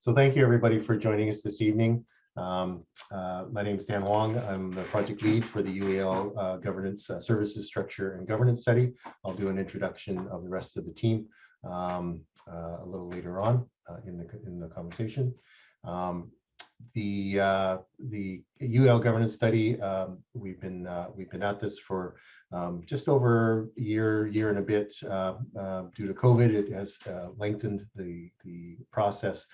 So thank you everybody for joining us this evening. My name is Dan Wong. I'm the project lead for the UEL Governance Services Structure and Governance Study. I'll do an introduction of the rest of the team a little later on in the conversation. The UEL governance study, we've been at this for just over a year and a bit. Due to COVID, it has lengthened the process,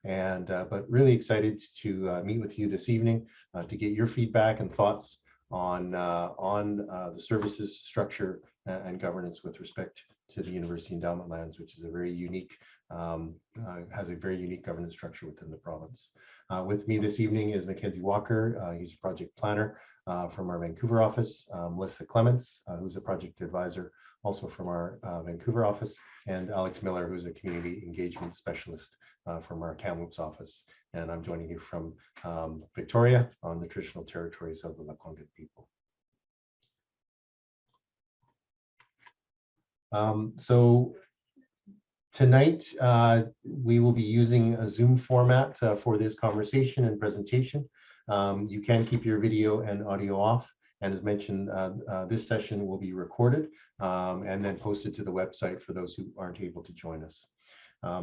and but really excited to meet with you this evening to get your feedback and thoughts on the services structure and governance with respect to the University Endowment lands, which is a very unique, has a very unique governance structure within the province. With me this evening is Mackenzie Walker. He's a project planner from our Vancouver office. Melissa Clements, who's a project advisor also from our Vancouver office, and Alex Miller, who's a community engagement specialist from our Kamloops office. And I'm joining you from Victoria on the traditional territories of the Lekwungen people. So tonight, we will be using a Zoom format for this conversation and presentation. You can keep your video and audio off. And as mentioned, this session will be recorded and then posted to the website for those who aren't able to join us.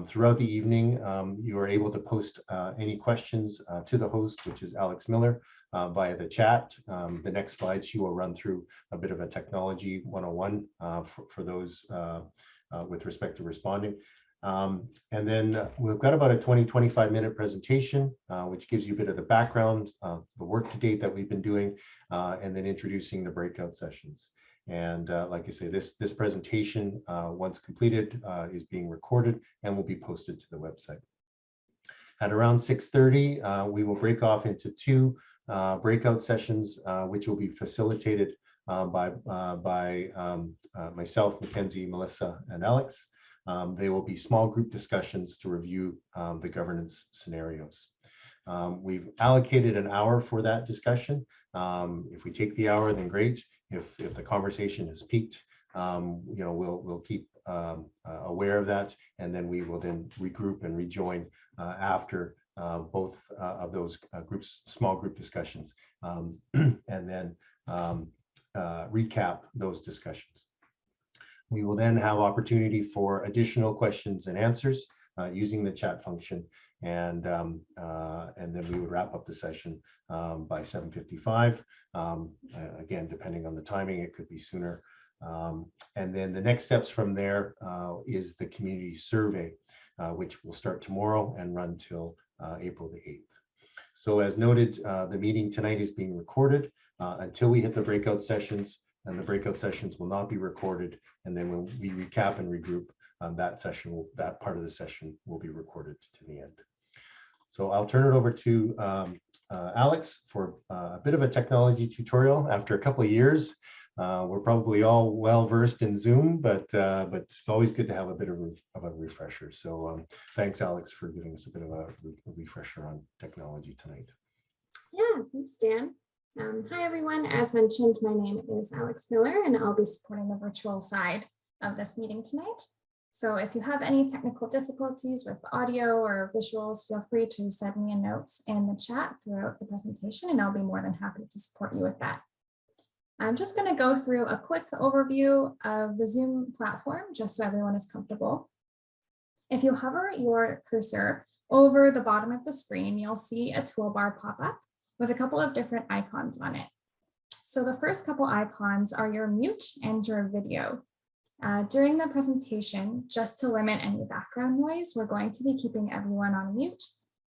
Throughout the evening, you are able to post any questions to the host, which is Alex Miller, via the chat. The next slide, she will run through a bit of a technology 101 for those with respect to responding. And then we've got about a 20-25 minute presentation, which gives you a bit of the background, the work to date that we've been doing, and then introducing the breakout sessions. And like I say, this presentation, once completed, is being recorded and will be posted to the website. At around 6:30, we will break off into two breakout sessions, which will be facilitated by myself, Mackenzie, Melissa, and Alex. They will be small group discussions to review the governance scenarios. We've allocated an hour for that discussion. If we take the hour, then great. If the conversation has peaked, we'll keep aware of that, and then we will then regroup and rejoin after both of those small group discussions, and then recap those discussions. We will then have opportunity for additional questions and answers using the chat function, and then we would wrap up the session by 7:55. Again, depending on the timing, it could be sooner. And then the next steps from there is the community survey, which will start tomorrow and run till April the 8th. So as noted, the meeting tonight is being recorded until we hit the breakout sessions, and the breakout sessions will not be recorded. And then when we recap and regroup, that part of the session will be recorded to the end. So I'll turn it over to Alex for a bit of a technology tutorial. After a couple of years, we're probably all well versed in Zoom, but it's always good to have a bit of a refresher. So thanks, Alex, for giving us a bit of a refresher on technology tonight. Yeah, thanks, Dan. Hi, everyone. As mentioned, my name is Alex Miller, and I'll be supporting the virtual side of this meeting tonight. So if you have any technical difficulties with audio or visuals, feel free to send me a note in the chat throughout the presentation, and I'll be more than happy to support you with that. I'm just going to go through a quick overview of the Zoom platform, just so everyone is comfortable. If you hover your cursor over the bottom of the screen, you'll see a toolbar pop up with a couple of different icons on it. So the first couple icons are your mute and your video. During the presentation, just to limit any background noise, we're going to be keeping everyone on mute.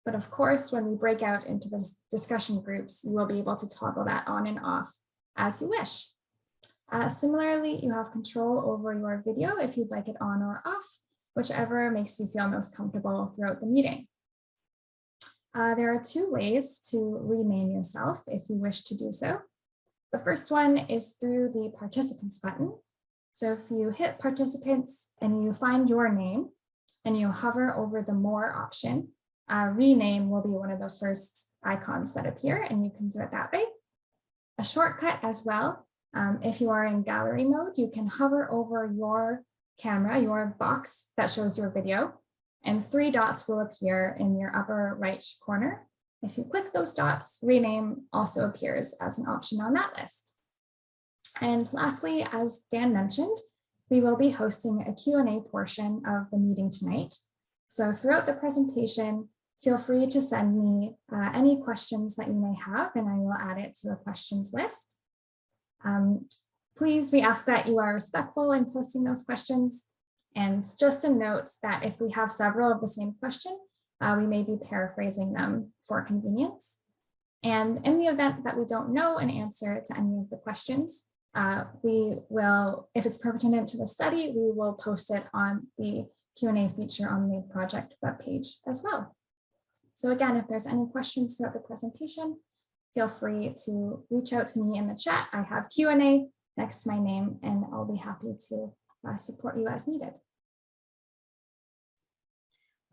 But of course, when we break out into the discussion groups, you will be able to toggle that on and off as you wish. Similarly, you have control over your video if you'd like it on or off, whichever makes you feel most comfortable throughout the meeting. There are two ways to rename yourself if you wish to do so. The first one is through the participants button. So if you hit participants and you find your name and you hover over the more option, rename will be one of the first icons that appear, and you can do it that way. A shortcut as well, if you are in gallery mode, you can hover over your camera, your box that shows your video, and 3 dots will appear in your upper right corner. If you click those dots, rename also appears as an option on that list. And lastly, as Dan mentioned, we will be hosting a Q&A portion of the meeting tonight. So throughout the presentation, feel free to send me any questions that you may have, and I will add it to a questions list. Please, we ask that you are respectful in posting those questions. And just a note that if we have several of the same question, we may be paraphrasing them for convenience. And in the event that we don't know an answer to any of the questions, we will, if it's pertinent to the study, we will post it on the Q&A feature on the project webpage as well. So again, if there's any questions throughout the presentation, feel free to reach out to me in the chat. I have Q&A next to my name, and I'll be happy to support you as needed.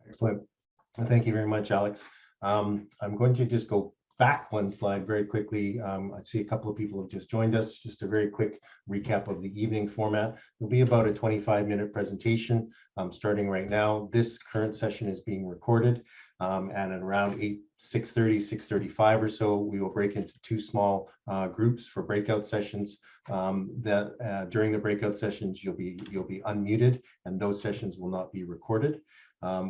Excellent. Thank you very much, Alex. I'm going to just go back one slide very quickly. I see a couple of people have just joined us. Just a very quick recap of the evening format. It'll be about a 25-minute presentation starting right now. This current session is being recorded, and at around 6:35 or so, we will break into 2 small groups for breakout sessions. During the breakout sessions, you'll be unmuted, and those sessions will not be recorded.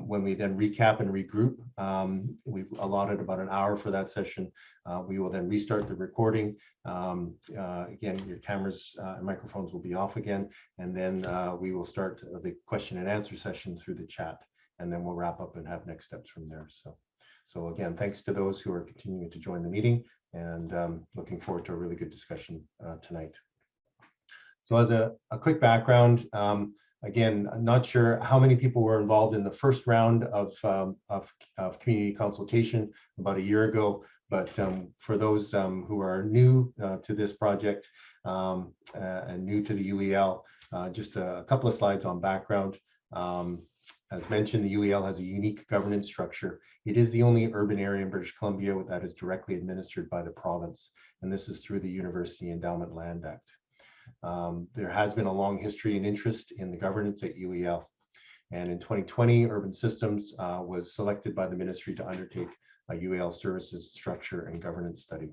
When we then recap and regroup, we've allotted about an hour for that session. We will then restart the recording. Again, your cameras and microphones will be off again, and then we will start the question and answer session through the chat, and then we'll wrap up and have next steps from there. So again, thanks to those who are continuing to join the meeting, and looking forward to a really good discussion tonight. So as a quick background, again, I'm not sure how many people were involved in the first round of community consultation about a year ago, but for those who are new to this project and new to the UEL, just a couple of slides on background. As mentioned, the UEL has a unique governance structure. It is the only urban area in British Columbia that is directly administered by the province, and this is through the University Endowment Land Act. There has been a long history and interest in the governance at UEL. And in 2020, Urban Systems was selected by the ministry to undertake a UEL services structure and governance study.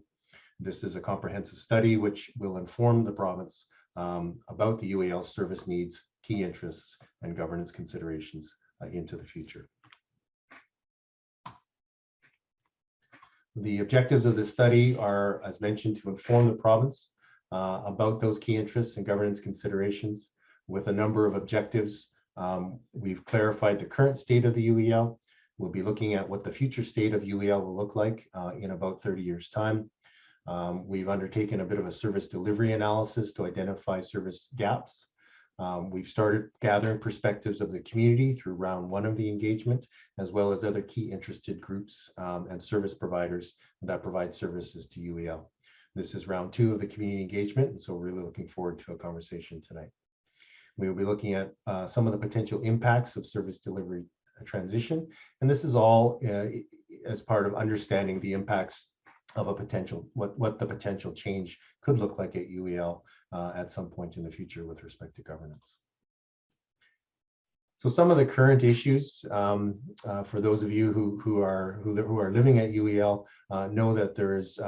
This is a comprehensive study which will inform the province about the UEL service needs, key interests, and governance considerations into the future. The objectives of this study are, as mentioned, to inform the province about those key interests and governance considerations with a number of objectives. We've clarified the current state of the UEL. We'll be looking at what the future state of UEL will look like in about 30 years' time. We've undertaken a bit of a service delivery analysis to identify service gaps. We've started gathering perspectives of the community through round 1 of the engagement, as well as other key interested groups and service providers that provide services to UEL. This is round 2 of the community engagement, and so we're really looking forward to a conversation tonight. We will be looking at some of the potential impacts of service delivery transition, and this is all as part of understanding the impacts of a potential, what the potential change could look like at UEL at some point in the future with respect to governance. So some of the current issues for those of you who are living at UEL know that there is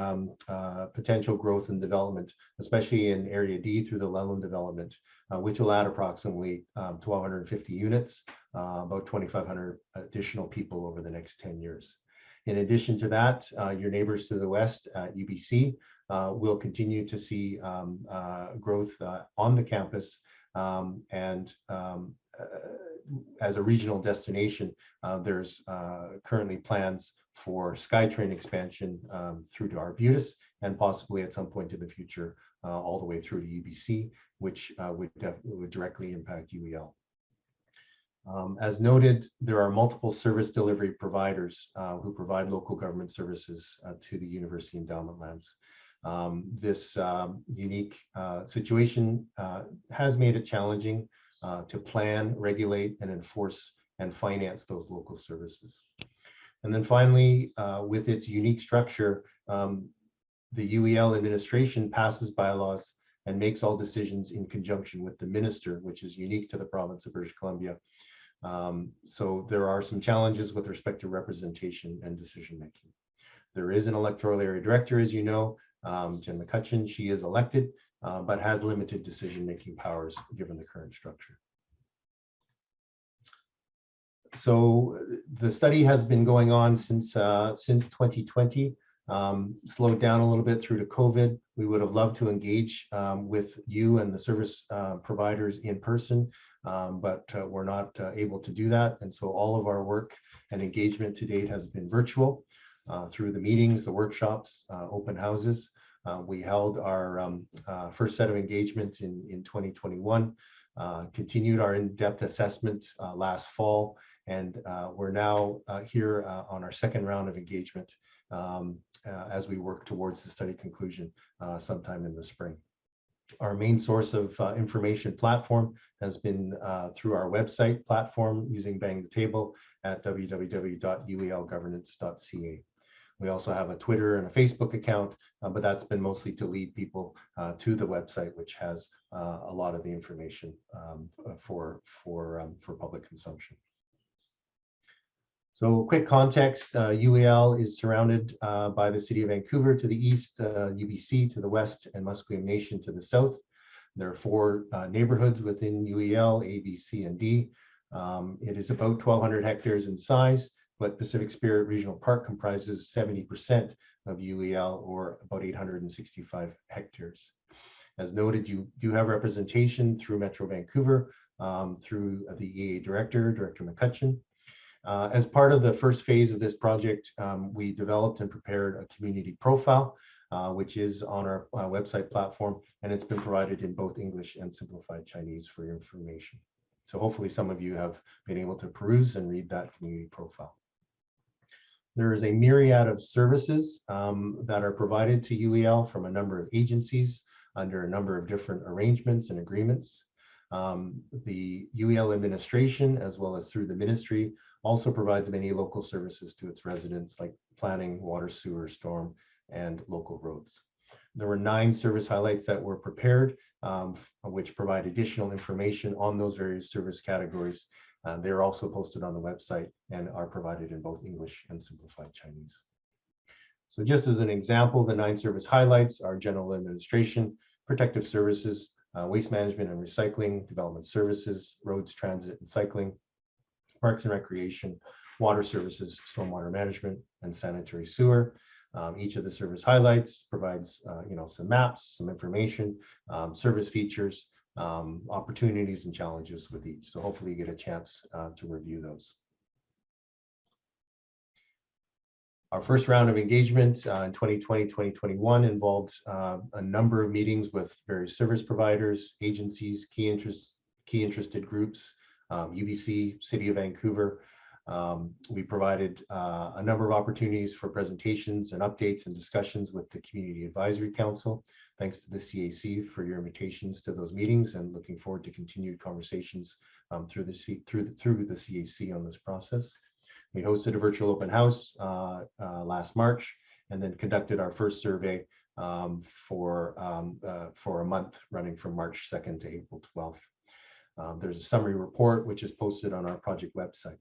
potential growth and development, especially in Area D through the Leland development, which will add approximately 1,250 units, about 2,500 additional people over the next 10 years. In addition to that, your neighbors to the west, UBC, will continue to see growth on the campus, and as a regional destination, there's currently plans for SkyTrain expansion through to Arbutus, and possibly at some point in the future all the way through to UBC, which would directly impact UEL. As noted, there are multiple service delivery providers who provide local government services to the University Endowment lands. This unique situation has made it challenging to plan, regulate, and enforce and finance those local services. And then finally, with its unique structure, the UEL administration passes bylaws and makes all decisions in conjunction with the minister, which is unique to the province of British Columbia. So there are some challenges with respect to representation and decision making. There is an electoral area director, as you know, Jen McCutcheon. She is elected, but has limited decision-making powers given the current structure. So the study has been going on since 2020, slowed down a little bit through to COVID. We would have loved to engage with you and the service providers in person, but we're not able to do that. And so all of our work and engagement to date has been virtual through the meetings, the workshops, open houses. We held our first set of engagements in 2021, continued our in-depth assessment last fall, and we're now here on our second round of engagement as we work towards the study conclusion sometime in the spring. Our main source of information platform has been through our website platform using Bang the Table at www.uelgovernance.ca. We also have a Twitter and a Facebook account, but that's been mostly to lead people to the website, which has a lot of the information for public consumption. So quick context, UEL is surrounded by the city of Vancouver to the east, UBC to the west, and Musqueam Nation to the south. There are 4 neighborhoods within UEL, A, B, C, and D. It is about 1,200 hectares in size, but Pacific Spirit Regional Park comprises 70% of UEL, or about 865 hectares. As noted, you do have representation through Metro Vancouver, through the EA Director McCutcheon. As part of the first phase of this project, we developed and prepared a community profile, which is on our website platform, and it's been provided in both English and simplified Chinese for your information. So hopefully some of you have been able to peruse and read that community profile. There is a myriad of services that are provided to UEL from a number of agencies under a number of different arrangements and agreements. The UEL administration, as well as through the ministry, also provides many local services to its residents, like planning, water, sewer, storm, and local roads. There were 9 service highlights that were prepared, which provide additional information on those various service categories. They're also posted on the website and are provided in both English and simplified Chinese. So just as an example, the 9 service highlights are general administration, protective services, waste management and recycling, development services, roads, transit and cycling, parks and recreation, water services, stormwater management, and sanitary sewer. Each of the service highlights provides some maps, some information, service features, opportunities and challenges with each. So hopefully you get a chance to review those. Our first round of engagement in 2020-2021 involved a number of meetings with various service providers, agencies, key interested groups, UBC, City of Vancouver. We provided a number of opportunities for presentations and updates and discussions with the Community Advisory Council. Thanks to the CAC for your invitations to those meetings, and looking forward to continued conversations through the CAC on this process. We hosted a virtual open house last March, and then conducted our first survey for a month running from March 2nd to April 12th. There's a summary report which is posted on our project website.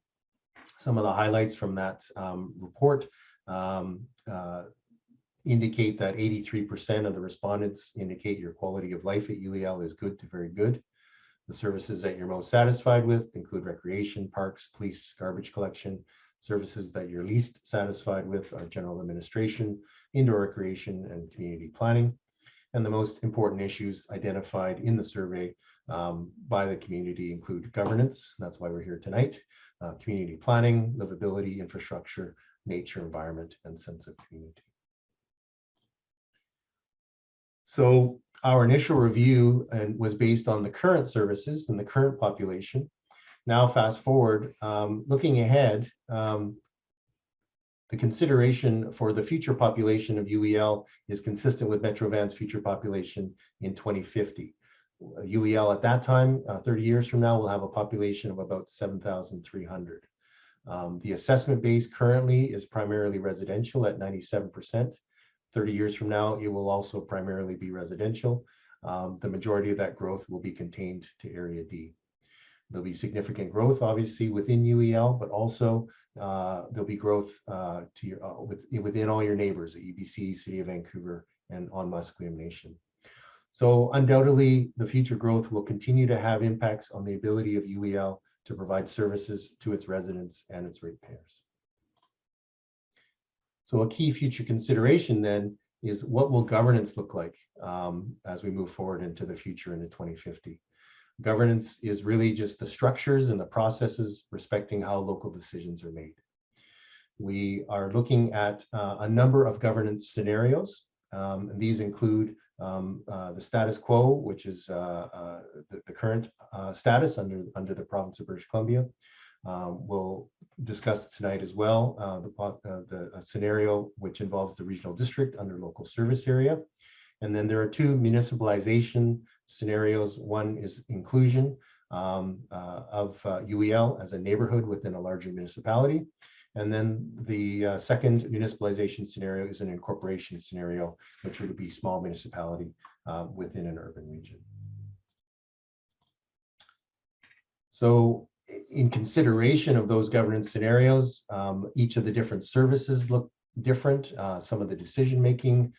Some of the highlights from that report indicate that 83% of the respondents indicate your quality of life at UEL is good to very good. The services that you're most satisfied with include recreation, parks, police, garbage collection. Services that you're least satisfied with are general administration, indoor recreation, and community planning. And the most important issues identified in the survey by the community include governance, that's why we're here tonight, community planning, livability, infrastructure, nature, environment, and sense of community. So our initial review was based on the current services and the current population. Now fast forward, looking ahead, the consideration for the future population of UEL is consistent with Metro Van's future population in 2050. UEL at that time, 30 years from now, will have a population of about 7,300. The assessment base currently is primarily residential at 97%. 30 years from now, it will also primarily be residential. The majority of that growth will be contained to Area D. There'll be significant growth, obviously, within UEL, but also there'll be growth to your, within all your neighbors at UBC, City of Vancouver, and on Musqueam Nation. So undoubtedly, the future growth will continue to have impacts on the ability of UEL to provide services to its residents and its ratepayers. So a key future consideration then is, what will governance look like as we move forward into the future, into 2050? Governance is really just the structures and the processes respecting how local decisions are made. We are looking at a number of governance scenarios. And these include the status quo, which is the current status under the province of British Columbia. We'll discuss tonight as well the scenario which involves the regional district under local service area. And then there are two municipalization scenarios. One is inclusion of UEL as a neighborhood within a larger municipality. And then the second municipalization scenario is an incorporation scenario, which would be small municipality within an urban region. So in consideration of those governance scenarios, each of the different services look different. Some of the decision-making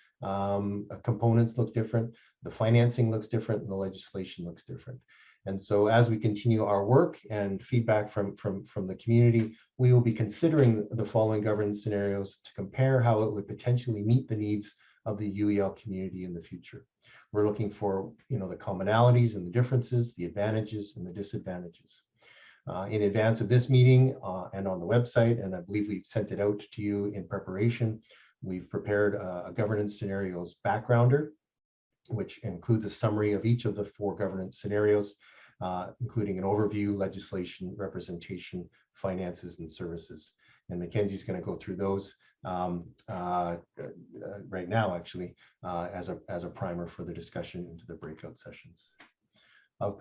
components look different. The financing looks different, and the legislation looks different. And so as we continue our work and feedback from the community, we will be considering the following governance scenarios to compare how it would potentially meet the needs of the UEL community in the future. We're looking for, the commonalities and the differences, the advantages and the disadvantages. In advance of this meeting and on the website, and I believe we've sent it out to you in preparation, we've prepared a governance scenarios backgrounder, which includes a summary of each of the 4 governance scenarios, including an overview, legislation, representation, finances, and services. And Mackenzie's going to go through those right now, actually, as a primer for the discussion into the breakout sessions. Of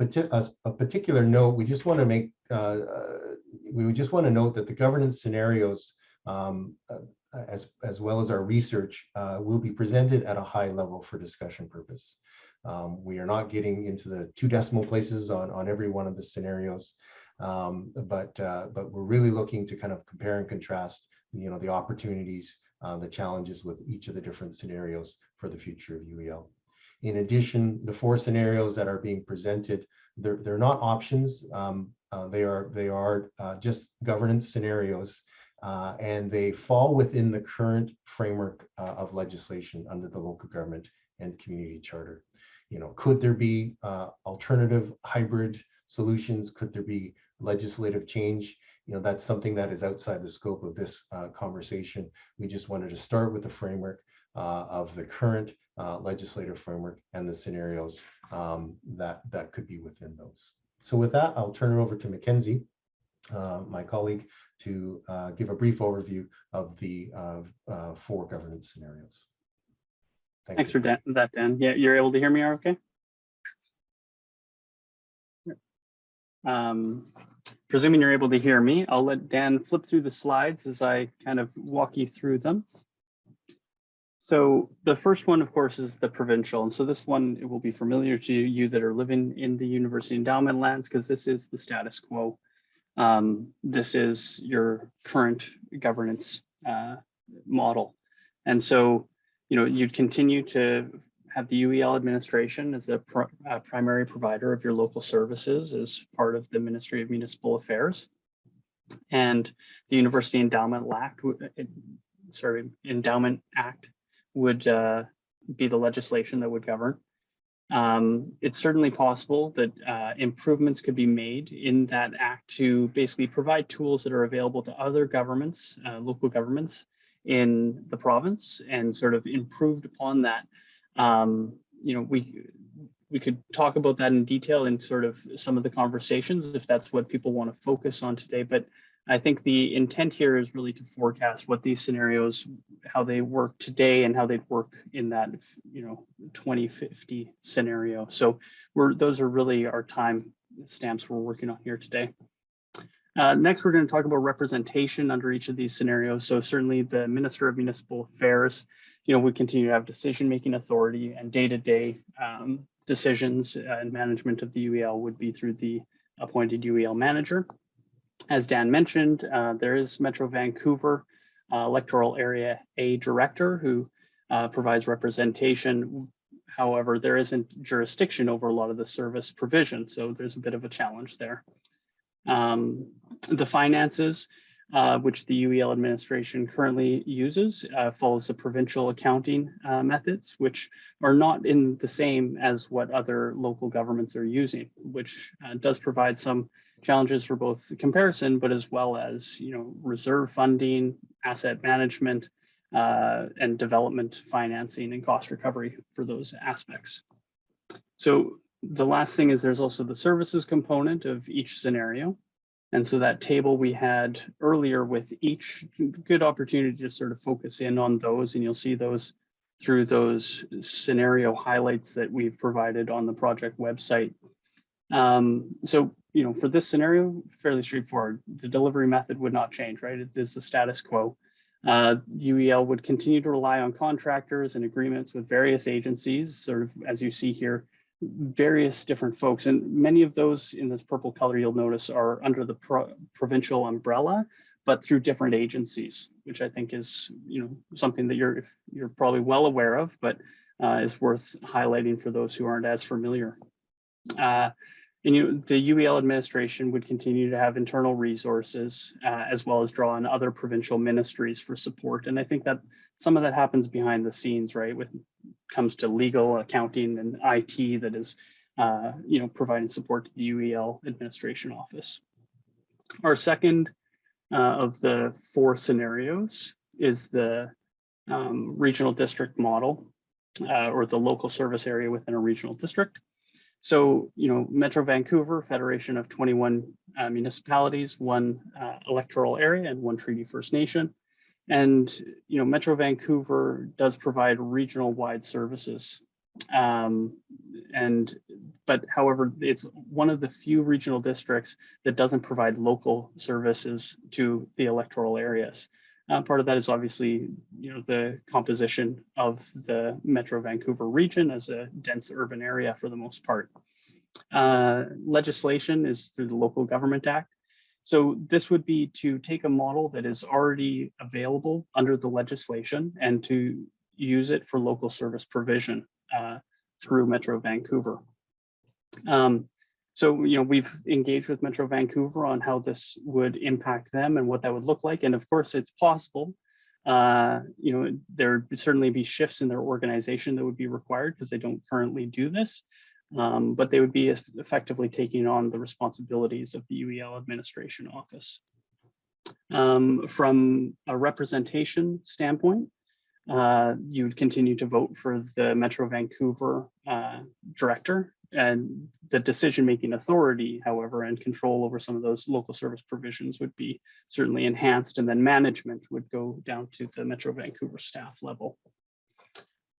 particular note, we just want to make note that the governance scenarios, as well as our research, will be presented at a high level for discussion purpose. We are not getting into the 2 decimal places on every one of the scenarios, but we're really looking to kind of compare and contrast, the opportunities, the challenges with each of the different scenarios for the future of UEL. In addition, the 4 scenarios that are being presented, they're not options. They are just governance scenarios, and they fall within the current framework of legislation under the local government and community charter. Could there be alternative hybrid solutions? Could there be legislative change? That's something that is outside the scope of this conversation. We just wanted to start with the framework of the current legislative framework and the scenarios that could be within those. So with that, I'll turn it over to Mackenzie, my colleague, to give a brief overview of the 4 governance scenarios. Thanks for that, Dan. Yeah, you're able to hear me okay? Presuming you're able to hear me, I'll let Dan flip through the slides as I kind of walk you through them. So the first one, of course, is the provincial. And so this one, it will be familiar to you that are living in the university endowment lands, because this is the status quo. This is your current governance model. And so, you'd continue to have the UEL administration as the primary provider of your local services as part of the Ministry of Municipal Affairs. And the University Endowment Act would be the legislation that would govern. It's certainly possible that improvements could be made in that act to basically provide tools that are available to other governments, local governments in the province, and sort of improved upon that. We could talk about that in detail in sort of some of the conversations, if that's what people want to focus on today. But I think the intent here is really to forecast what these scenarios, how they work today and how they'd work in that, 2050 scenario. So those are really our time stamps we're working on here today. Next, we're going to talk about representation under each of these scenarios. So certainly the Minister of Municipal Affairs, we continue to have decision-making authority, and day-to-day decisions and management of the UEL would be through the appointed UEL manager. As Dan mentioned, there is Metro Vancouver Electoral Area A Director who provides representation. However, there isn't jurisdiction over a lot of the service provision, so there's a bit of a challenge there. The finances, which the UEL administration currently uses, follows the provincial accounting methods, which are not in the same as what other local governments are using, which does provide some challenges for both comparison, but as well as, you know, reserve funding, asset management, and development financing and cost recovery for those aspects. So the last thing is there's also the services component of each scenario. And so that table we had earlier with each, good opportunity to sort of focus in on those, and you'll see those through those scenario highlights that we've provided on the project website. So, you know, for this scenario, fairly straightforward. The delivery method would not change, right? It is the status quo. UEL would continue to rely on contractors and agreements with various agencies, sort of as you see here, various different folks, and many of those in this purple color you'll notice are under the provincial umbrella, but through different agencies, which I think is, you know, something that you're probably well aware of, but is worth highlighting for those who aren't as familiar. And you know, the UEL administration would continue to have internal resources as well as draw on other provincial ministries for support. And I think that some of that happens behind the scenes, right? When it comes to legal, accounting, and IT that is, you know, providing support to the UEL administration office. Our second of the 4 scenarios is the regional district model or the local service area within a regional district. So, you know, Metro Vancouver, federation of 21 municipalities, 1 electoral area and 1 Treaty First Nation. And, you know, Metro Vancouver does provide regional wide services. But however, it's one of the few regional districts that doesn't provide local services to the electoral areas. Part of that is obviously, you know, the composition of the Metro Vancouver region as a dense urban area for the most part. Legislation is through the Local Government Act. So this would be to take a model that is already available under the legislation and to use it for local service provision through Metro Vancouver. So, you know, we've engaged with Metro Vancouver on how this would impact them and what that would look like. And of course, it's possible, you know, there would certainly be shifts in their organization that would be required because they don't currently do this, but they would be effectively taking on the responsibilities of the UEL administration office. From a representation standpoint, you would continue to vote for the Metro Vancouver director, and the decision-making authority, however, and control over some of those local service provisions would be certainly enhanced, and then management would go down to the Metro Vancouver staff level.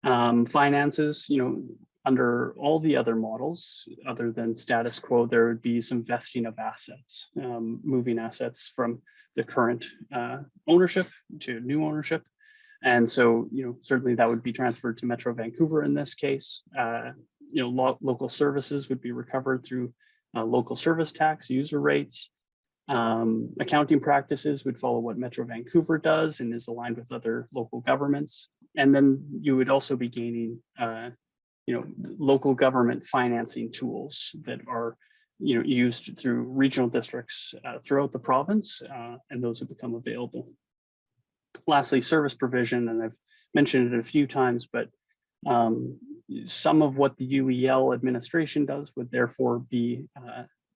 Finances, you know, under all the other models, other than status quo, there would be some vesting of assets, moving assets from the current ownership to new ownership. And so, you know, certainly that would be transferred to Metro Vancouver in this case. You know, local services would be recovered through local service tax, user rates. Accounting practices would follow what Metro Vancouver does and is aligned with other local governments. And then you would also be gaining, you know, local government financing tools that are, you know, used through regional districts throughout the province, and those would become available. Lastly, service provision, and I've mentioned it a few times, but some of what the UEL administration does would therefore be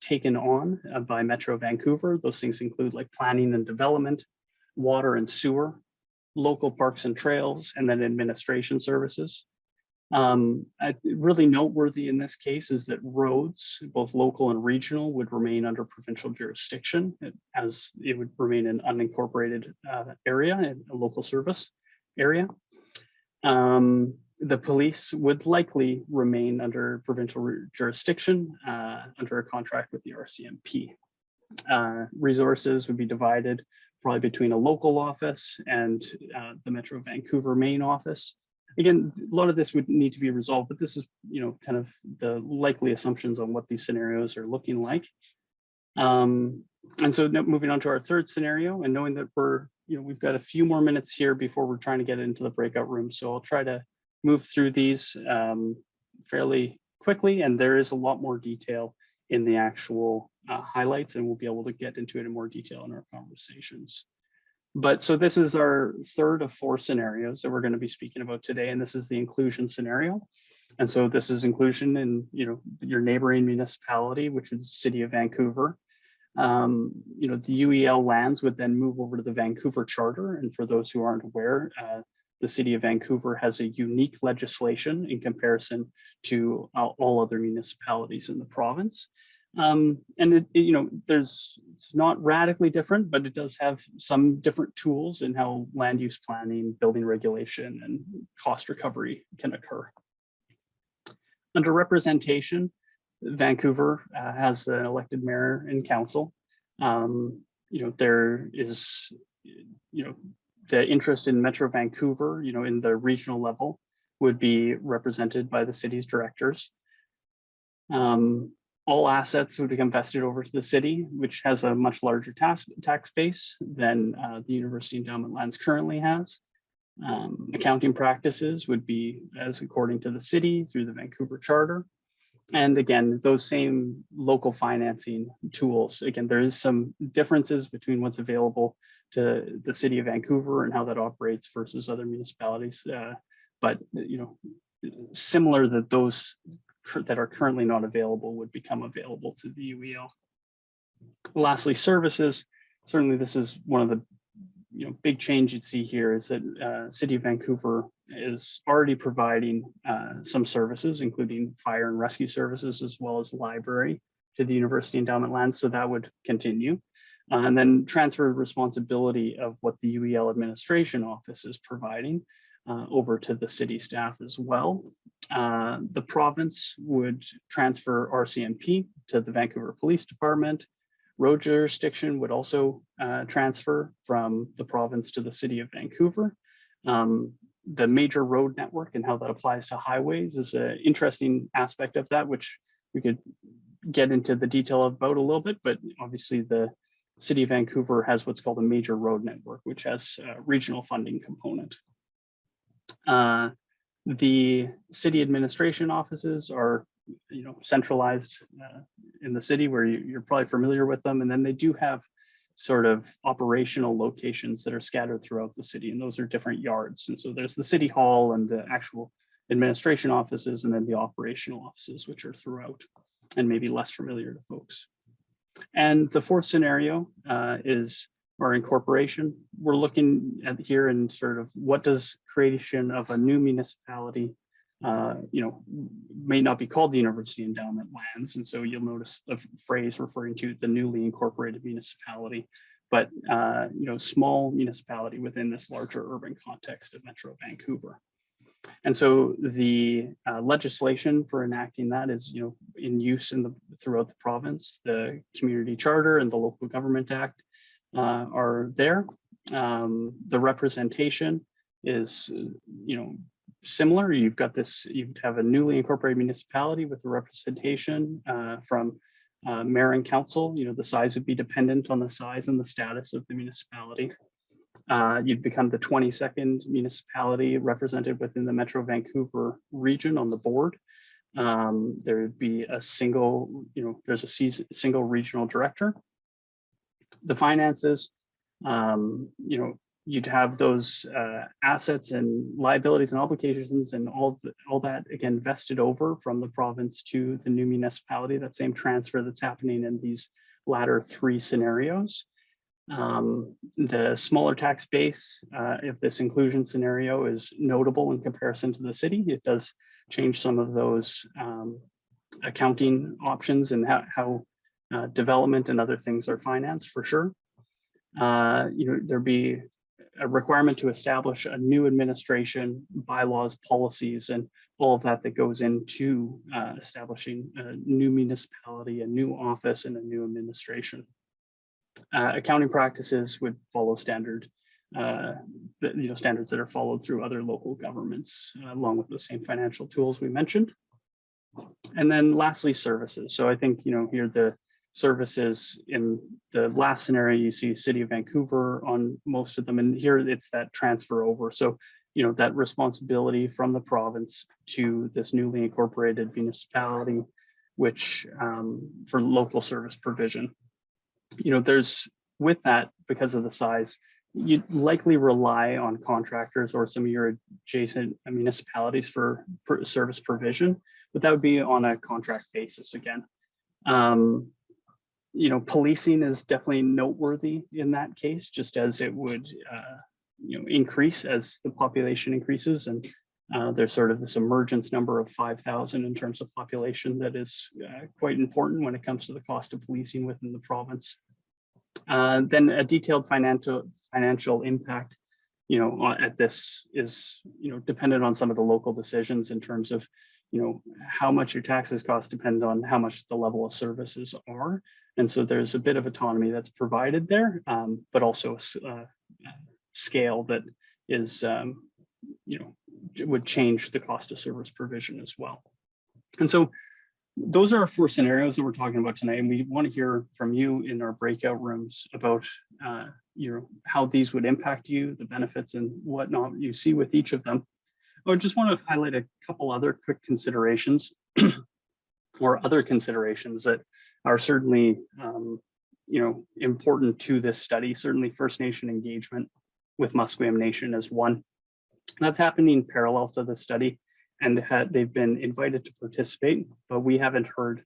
taken on by Metro Vancouver. Those things include like planning and development, water and sewer, local parks and trails, and then administration services. Really noteworthy in this case is that roads, both local and regional, would remain under provincial jurisdiction, as it would remain an unincorporated area, a local service area. The police would likely remain under provincial jurisdiction under a contract with the RCMP. Resources would be divided probably between a local office and the Metro Vancouver main office. Again, a lot of this would need to be resolved, but this is, you know, kind of the likely assumptions on what these scenarios are looking like. And so now moving on to our third scenario, and knowing that we've got a few more minutes here before we're trying to get into the breakout room. So I'll try to move through these fairly quickly, and there is a lot more detail in the actual highlights, and we'll be able to get into it in more detail in our conversations. But so this is our third of 4 scenarios that we're going to be speaking about today, and this is the inclusion scenario. And so this is inclusion in your neighboring municipality, which is the City of Vancouver. The UEL lands would then move over to the Vancouver Charter. And for those who aren't aware, the City of Vancouver has a unique legislation in comparison to all other municipalities in the province. And it's not radically different, but it does have some different tools in how land use planning, building regulation, and cost recovery can occur. Under representation, Vancouver has an elected mayor and council. There is, the interest in Metro Vancouver, in the regional level would be represented by the city's directors. All assets would become vested over to the city, which has a much larger tax base than the University Endowment lands currently has. Accounting practices would be as according to the city through the Vancouver Charter. And again, those same local financing tools. Again, there is some differences between what's available to the City of Vancouver and how that operates versus other municipalities. But similar that those that are currently not available would become available to the UEL. Lastly, services. Certainly, this is one of the big change you'd see here is that City of Vancouver is already providing some services, including fire and rescue services, as well as library to the University Endowment lands. So that would continue. And then transfer responsibility of what the UEL administration office is providing over to the city staff as well. The province would transfer RCMP to the Vancouver Police Department. Road jurisdiction would also transfer from the province to the City of Vancouver. The major road network and how that applies to highways is an interesting aspect of that, which we could get into the detail about a little bit, but obviously the City of Vancouver has what's called a major road network, which has a regional funding component. The city administration offices are centralized in the city where you're probably familiar with them. And then they do have sort of operational locations that are scattered throughout the city. And those are different yards. And so there's the city hall and the actual administration offices, and then the operational offices, which are throughout and maybe less familiar to folks. And the fourth scenario is our incorporation. We're looking at here and sort of what does creation of a new municipality may not be called the University Endowment lands. And so you'll notice the phrase referring to the newly incorporated municipality, but small municipality within this larger urban context of Metro Vancouver. And so the legislation for enacting that is in use throughout the province. The Community Charter and the Local Government Act are there. The representation is similar. You've got this, you have a newly incorporated municipality with a representation from mayor and council. The size would be dependent on the size and the status of the municipality. You'd become the 22nd municipality represented within the Metro Vancouver region on the board. There would be a single, there's a single regional director. The finances, you'd have those assets and liabilities and obligations and all that, again, vested over from the province to the new municipality, that same transfer that's happening in these latter 3 scenarios. The smaller tax base, if this inclusion scenario is notable in comparison to the city, it does change some of those accounting options and how development and other things are financed for sure. There'd be a requirement to establish a new administration, bylaws, policies, and all of that goes into establishing a new municipality, a new office, and a new administration. Accounting practices would follow standard, standards that are followed through other local governments, along with the same financial tools we mentioned. And then lastly, services. So I think, here the services. In the last scenario, you see City of Vancouver on most of them, and here it's that transfer over. So, that responsibility from the province to this newly incorporated municipality, which for local service provision. There's, with that, because of the size, you'd likely rely on contractors or some of your adjacent municipalities for service provision, but that would be on a contract basis again. Policing is definitely noteworthy in that case, just as it would increase as the population increases, and there's sort of this emergence number of 5,000 in terms of population that is quite important when it comes to the cost of policing within the province. Then a detailed financial impact, at this is, dependent on some of the local decisions in terms of, how much your taxes cost depend on how much the level of services are. And so there's a bit of autonomy that's provided there, but also a scale that is, would change the cost of service provision as well. And so those are our 4 scenarios that we're talking about tonight, and we want to hear from you in our breakout rooms about how these would impact you, the benefits and whatnot you see with each of them. I just want to highlight a couple other quick considerations or other considerations that are certainly important to this study. Certainly First Nation engagement with Musqueam Nation is one. That's happening parallel to the study, and they've been invited to participate, but we haven't heard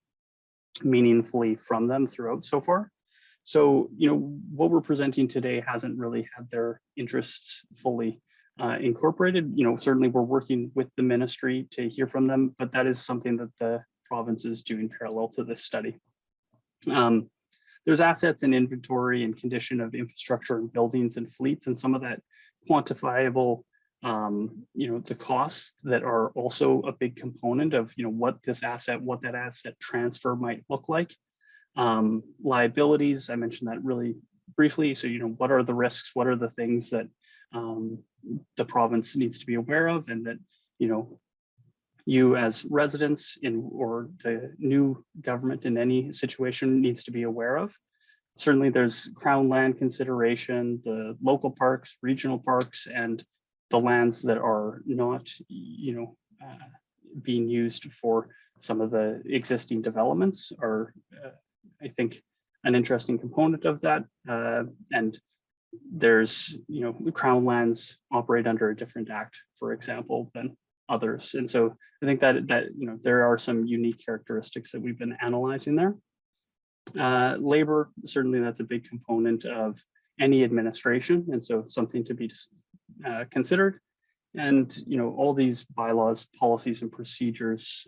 meaningfully from them throughout so far. So, what we're presenting today hasn't really had their interests fully incorporated. Certainly we're working with the ministry to hear from them, but that is something that the province is doing parallel to this study. There's assets and inventory and condition of infrastructure and buildings and fleets, and some of that quantifiable the costs that are also a big component of what that asset transfer might look like. Liabilities, I mentioned that really briefly. So what are the risks, what are the things that the province needs to be aware of, and that you as residents or the new government in any situation needs to be aware of. Certainly there's Crown land consideration, the local parks, regional parks, and the lands that are not, being used for some of the existing developments are, I think, an interesting component of that. And there's, Crown lands operate under a different act, for example, than others. And so I think that there are some unique characteristics that we've been analyzing there. Labor, certainly that's a big component of any administration, and so something to be considered. And all these bylaws, policies, and procedures,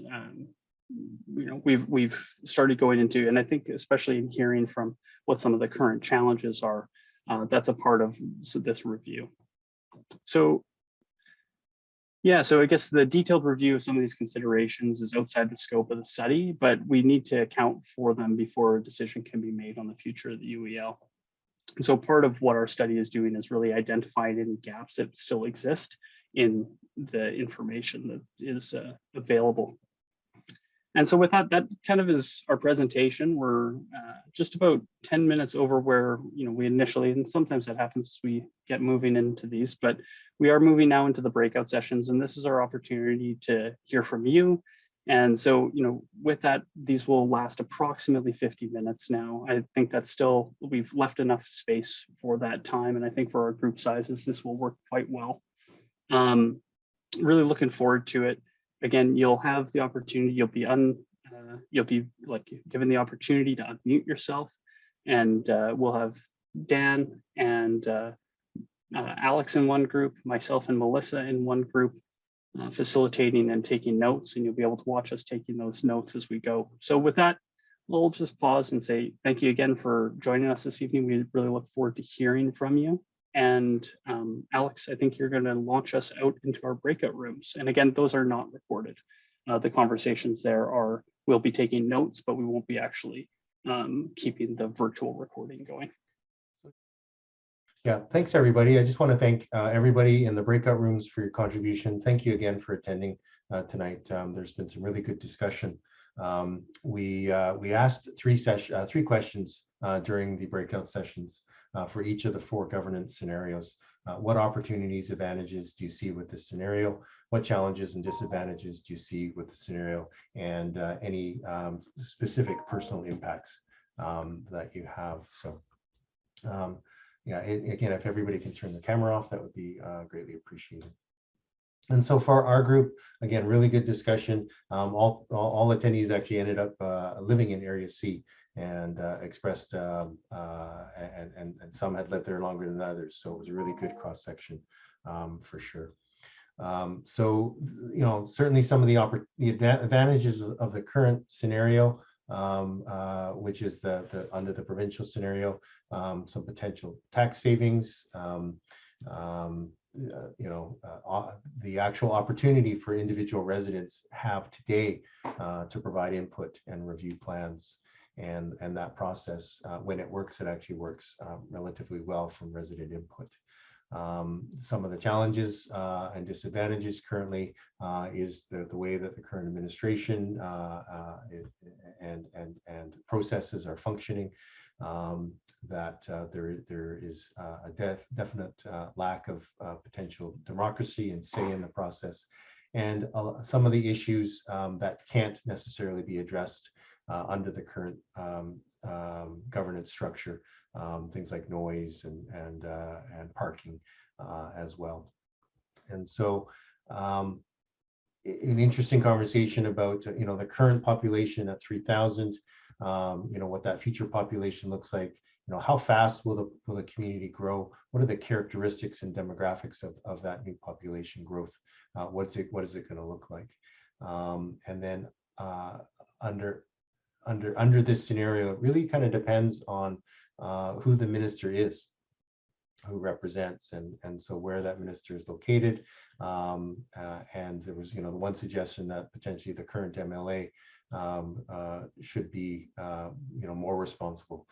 we've started going into, and I think especially in hearing from what some of the current challenges are, that's a part of this review. So yeah, so I guess the detailed review of some of these considerations is outside the scope of the study, but we need to account for them before a decision can be made on the future of the UEL. And so part of what our study is doing is really identifying any gaps that still exist in the information that is available. And so with that kind of is our presentation. We're just about 10 minutes over where we initially, and sometimes that happens as we get moving into these, but we are moving now into the breakout sessions, and this is our opportunity to hear from you. And so, with that, these will last approximately 50 minutes now. I think that's still, we've left enough space for that time. And I think for our group sizes, this will work quite well. Really looking forward to it. Again, you'll have the opportunity, you'll be given the opportunity to unmute yourself, and we'll have Dan and Alex in one group, myself and Melissa in one group, facilitating and taking notes, and you'll be able to watch us taking those notes as we go. So with that, we'll just pause and say thank you again for joining us this evening. We really look forward to hearing from you. And Alex, I think you're going to launch us out into our breakout rooms. And again, those are not recorded. The conversations there we'll be taking notes, but we won't be actually keeping the virtual recording going. Yeah, thanks everybody. I just want to thank everybody in the breakout rooms for your contribution. Thank you again for attending tonight. There's been some really good discussion We asked three questions during the breakout sessions for each of the 4 governance scenarios. What opportunities, advantages do you see with this scenario? What challenges and disadvantages do you see with the scenario? And any specific personal impacts that you have. So yeah, again, if everybody can turn the camera off, that would be greatly appreciated. And so for our group, again, really good discussion. All attendees actually ended up living in Area C and expressed, and some had lived there longer than others. So it was a really good cross section for sure. So, you know, certainly some of the advantages of the current scenario, which is the under the provincial scenario, some potential tax savings, you know, the actual opportunity for individual residents have today to provide input and review plans. And that process, when it works, it actually works relatively well from resident input. Some of the challenges and disadvantages currently is the way that the current administration and processes are functioning. That there is a definite lack of potential democracy and say in the process, and some of the issues that can't necessarily be addressed under the current governance structure, things like noise and parking as well. And so an interesting conversation about you know, the current population at 3,000. You know, what that future population looks like, you know, how fast will the community grow? What are the characteristics and demographics of that new population growth? What is it going to look like? And then under this scenario, it really kind of depends on who the minister is, who represents, and so where that minister is located. And there was, you know, the one suggestion that potentially the current MLA should be, you know, more responsible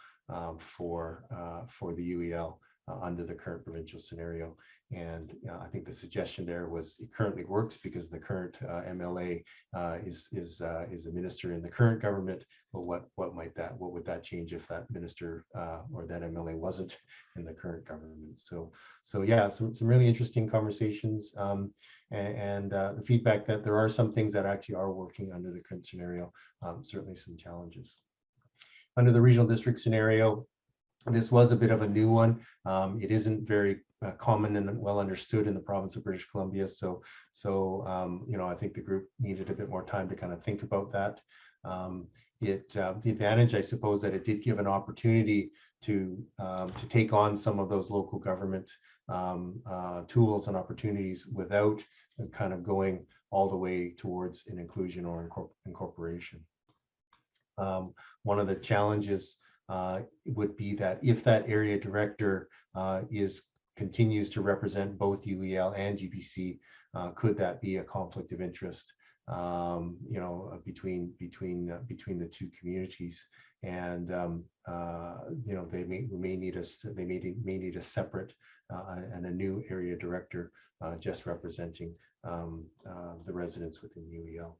for the UEL under the current provincial scenario. And I think the suggestion there was it currently works because the current MLA is a minister in the current government. But what would that change if that minister or that MLA wasn't in the current government? So yeah, some really interesting conversations, and the feedback that there are some things that actually are working under the current scenario, certainly some challenges. Under the regional district scenario, this was a bit of a new one. It isn't very common and well understood in the province of British Columbia. So you know, I think the group needed a bit more time to kind of think about that. The advantage, I suppose, that it did give an opportunity to take on some of those local government tools and opportunities without kind of going all the way towards an inclusion or incorporation. One of the challenges would be that if that area director continues to represent both UEL and GBC, could that be a conflict of interest, you know, between the two communities? And you know, they may need a separate and a new area director just representing the residents within UEL.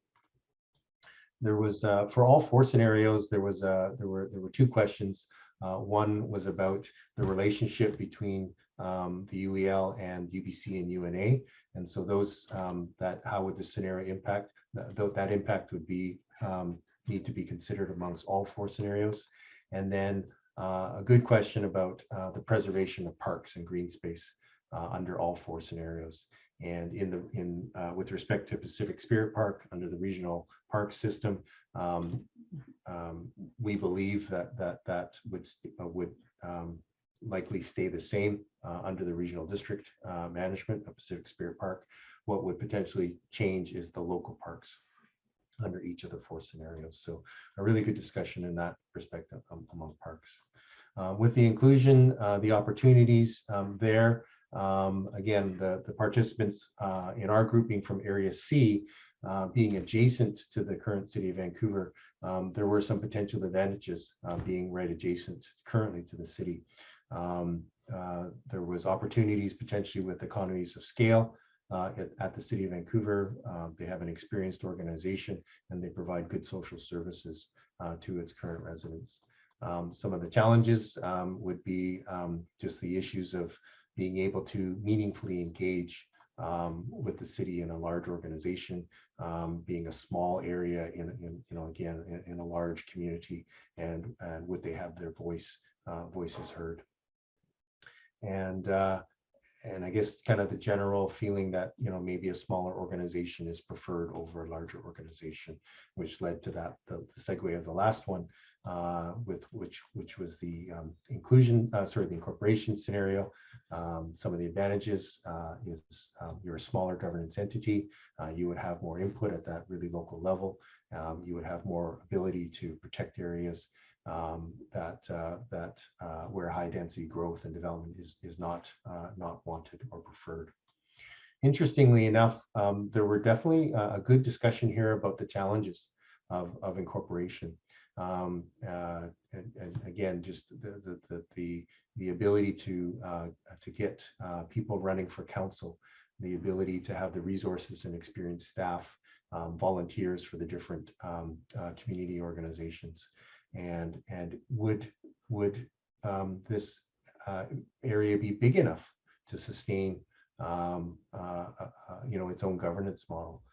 There was for all 4 scenarios, there were 2 questions. One was about the relationship between the UEL and UBC and UNA, and so those how would the scenario impact? That impact would be need to be considered amongst all 4 scenarios. And then a good question about the preservation of parks and green space under all 4 scenarios. And with respect to Pacific Spirit Park under the regional park system, we believe that would likely stay the same under the regional district management of Pacific Spirit Park. What would potentially change is the local parks under each of the 4 scenarios. So a really good discussion in that perspective among parks. With the inclusion, the opportunities there. Again, the participants in our grouping from Area C, being adjacent to the current city of Vancouver, there were some potential advantages being right adjacent currently to the city. There was opportunities potentially with economies of scale at the City of Vancouver. They have an experienced organization, and they provide good social services to its current residents. Some of the challenges would be just the issues of being able to meaningfully engage with the city in a large organization, being a small area in a large community, and would they have their voices heard. And I guess kind of the general feeling that maybe a smaller organization is preferred over a larger organization, which led to the segue of the last one, which was the the incorporation scenario. Some of the advantages is you're a smaller governance entity. You would have more input at that really local level. You would have more ability to protect areas where high density growth and development is not wanted or preferred. Interestingly enough, there were definitely a good discussion here about the challenges of incorporation. And again, just the ability to get people running for council, the ability to have the resources and experienced staff, volunteers for the different community organizations, and would this area be big enough to sustain its own governance model?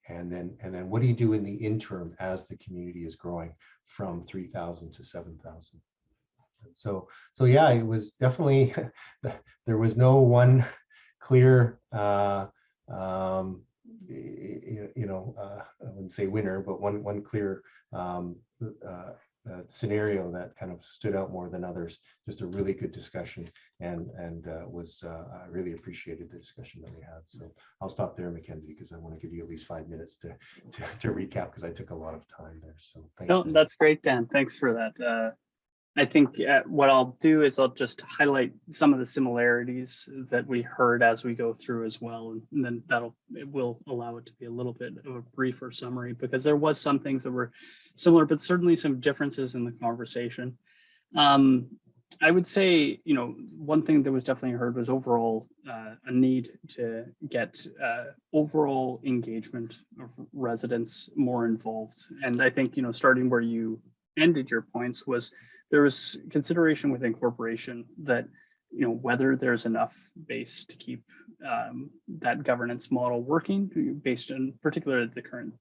And then what do you do in the interim as the community is growing from 3,000 to 7,000? So yeah, it was definitely there was no one clear I wouldn't say winner, but one clear scenario that kind of stood out more than others. Just a really good discussion, and I really appreciated the discussion that we had. So I'll stop there, Mackenzie, because I want to give you at least 5 minutes to recap, because I took a lot of time there. So thanks. No, that's great, Dan. Thanks for that. I think what I'll do is I'll just highlight some of the similarities that we heard as we go through as well, and then it will allow it to be a little bit of a briefer summary, because there was some things that were similar, but certainly some differences in the conversation. I would say, one thing that was definitely heard was overall a need to get overall engagement of residents more involved. And I think, starting where you ended your points, was there was consideration with incorporation that whether there's enough base to keep that governance model working, based on particularly the current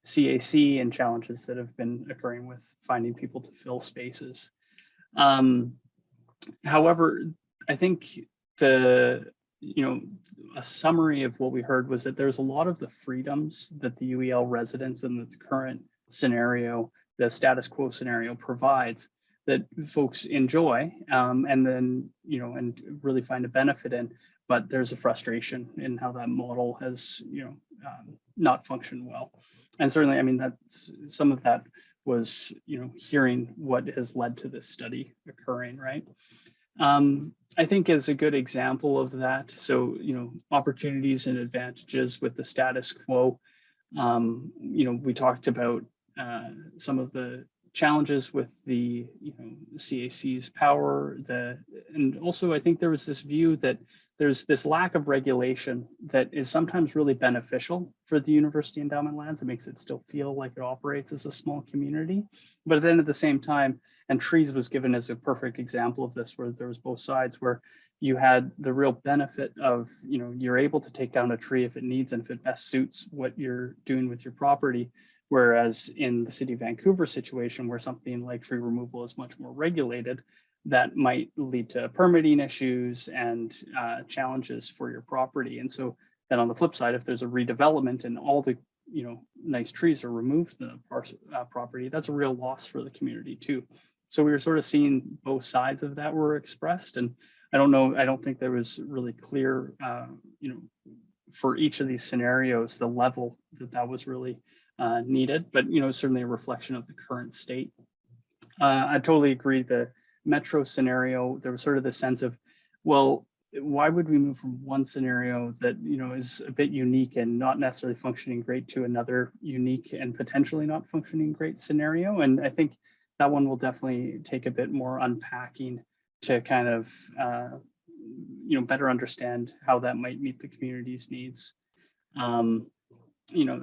CAC and challenges that have been occurring with finding people to fill spaces. However, I think a summary of what we heard was that there's a lot of the freedoms that the UEL residents in the current scenario, the status quo scenario, provides, that folks enjoy, and then and really find a benefit in, but there's a frustration in how that model has not functioned well. And certainly, I mean, that's some of that was hearing what has led to this study occurring, right? I think as a good example of that, so opportunities and advantages with the status quo, we talked about some of the challenges with the CAC's power, and also I think there was this view that there's this lack of regulation that is sometimes really beneficial for the university endowment lands. It makes it still feel like it operates as a small community, but then at the same time, and trees was given as a perfect example of this, where there was both sides, where you had the real benefit of you're able to take down a tree if it needs and if it best suits what you're doing with your property. Whereas in the City of Vancouver situation, where something like tree removal is much more regulated, that might lead to permitting issues and challenges for your property. And so then on the flip side, if there's a redevelopment and all the nice trees are removed from the property, that's a real loss for the community too. So we were sort of seeing both sides of that were expressed. And I don't think there was really clear, for each of these scenarios, the level that was really needed, but certainly a reflection of the current state. I totally agree. The metro scenario, there was sort of the sense of, well, why would we move from one scenario that is a bit unique and not necessarily functioning great to another unique and potentially not functioning great scenario? And I think that one will definitely take a bit more unpacking to kind of better understand how that might meet the community's needs.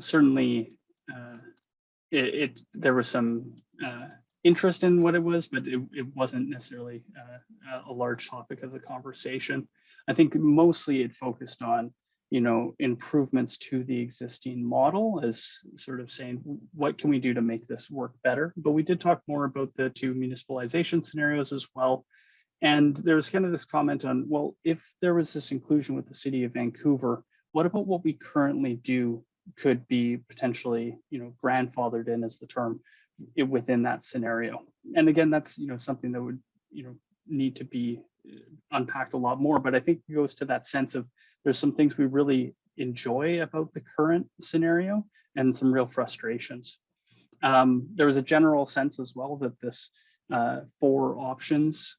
Certainly there was some interest in what it was, but it wasn't necessarily a large topic of the conversation. I think mostly it focused on, improvements to the existing model, as sort of saying, what can we do to make this work better? But we did talk more about the 2 municipalization scenarios as well. And there was kind of this comment on, well, if there was this inclusion with the city of Vancouver, what about what we currently do could be potentially, grandfathered in, as the term, within that scenario? And again, that's, something that would, need to be unpacked a lot more. But I think it goes to that sense of, there's some things we really enjoy about the current scenario and some real frustrations. There was a general sense as well that this 4 options,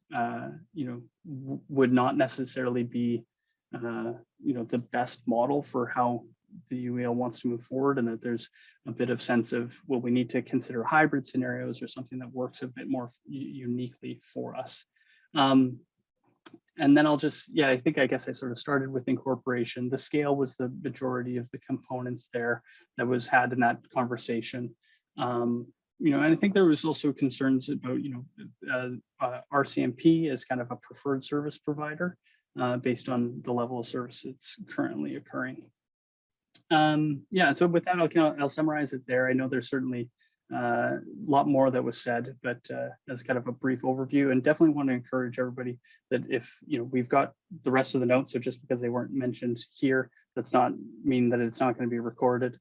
would not necessarily be, the best model for how the UEL wants to move forward, and that there's a bit of sense of, well, we need to consider hybrid scenarios or something that works a bit more uniquely for us. And then I'll just, I guess I sort of started with incorporation. The scale was the majority of the components there that was had in that conversation. And I think there was also concerns about, RCMP as kind of a preferred service provider based on the level of service that's currently occurring. So with that, I'll summarize it there. I know there's certainly a lot more that was said, but as kind of a brief overview, and definitely want to encourage everybody that if we've got the rest of the notes, so just because they weren't mentioned here, that's not mean that it's not going to be recorded.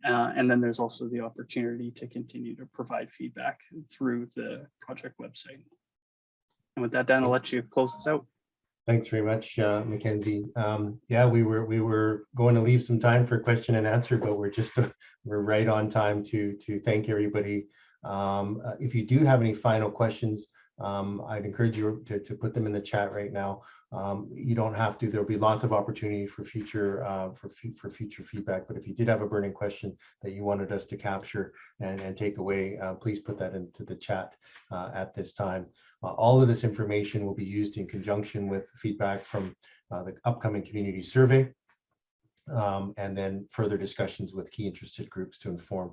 And then there's also the opportunity to continue to provide feedback through the project website. And with that, Dan, I'll let you close this out. Thanks very much, Mackenzie. We were going to leave some time for question and answer, but we're right on time to thank everybody. If you do have any final questions, I'd encourage you to put them in the chat right now. You don't have to. There'll be lots of opportunity for future future feedback. But if you did have a burning question that you wanted us to capture and take away, please put that into the chat at this time. All of this information will be used in conjunction with feedback from the upcoming community survey, and then further discussions with key interested groups to inform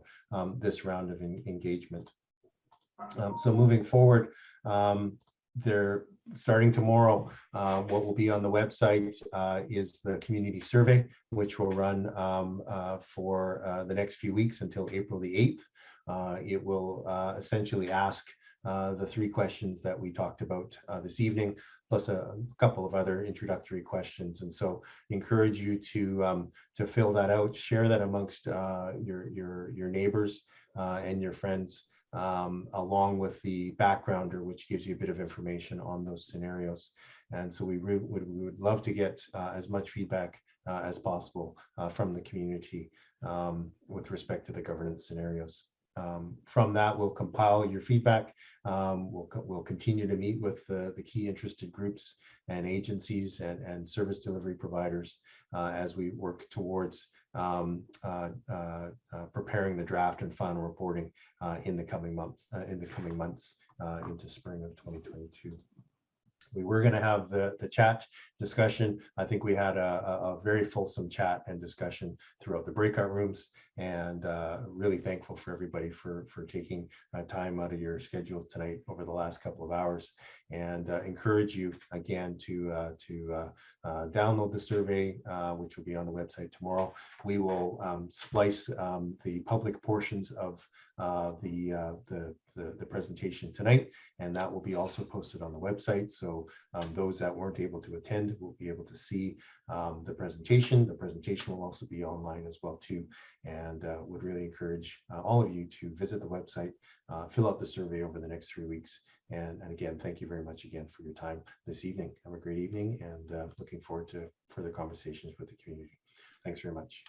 this round of engagement. So moving forward, they're starting tomorrow. What will be on the website is the community survey, which will run for the next few weeks until April the 8th. It will essentially ask the 3 questions that we talked about this evening, plus a couple of other introductory questions. And so encourage you to fill that out, share that amongst your neighbors and your friends, along with the backgrounder, which gives you a bit of information on those scenarios. And so we would love to get as much feedback as possible from the community with respect to the governance scenarios. From that, we'll compile your feedback. We'll continue to meet with the key interested groups and agencies and service delivery providers as we work towards preparing the draft and final reporting in the coming months into spring of 2022. We were going to have the chat discussion. I think we had a very fulsome chat and discussion throughout the breakout rooms, and really thankful for everybody for taking time out of your schedules tonight over the last couple of hours, and encourage you again to download the survey, which will be on the website tomorrow. We will splice the public portions of the presentation tonight, and that will be also posted on the website. So those that weren't able to attend will be able to see the presentation. The presentation will also be online as well too, and would really encourage all of you to visit the website, fill out the survey over the next 3 weeks. And again, thank you very much again for your time this evening. Have a great evening, and looking forward to further conversations with the community. Thanks very much.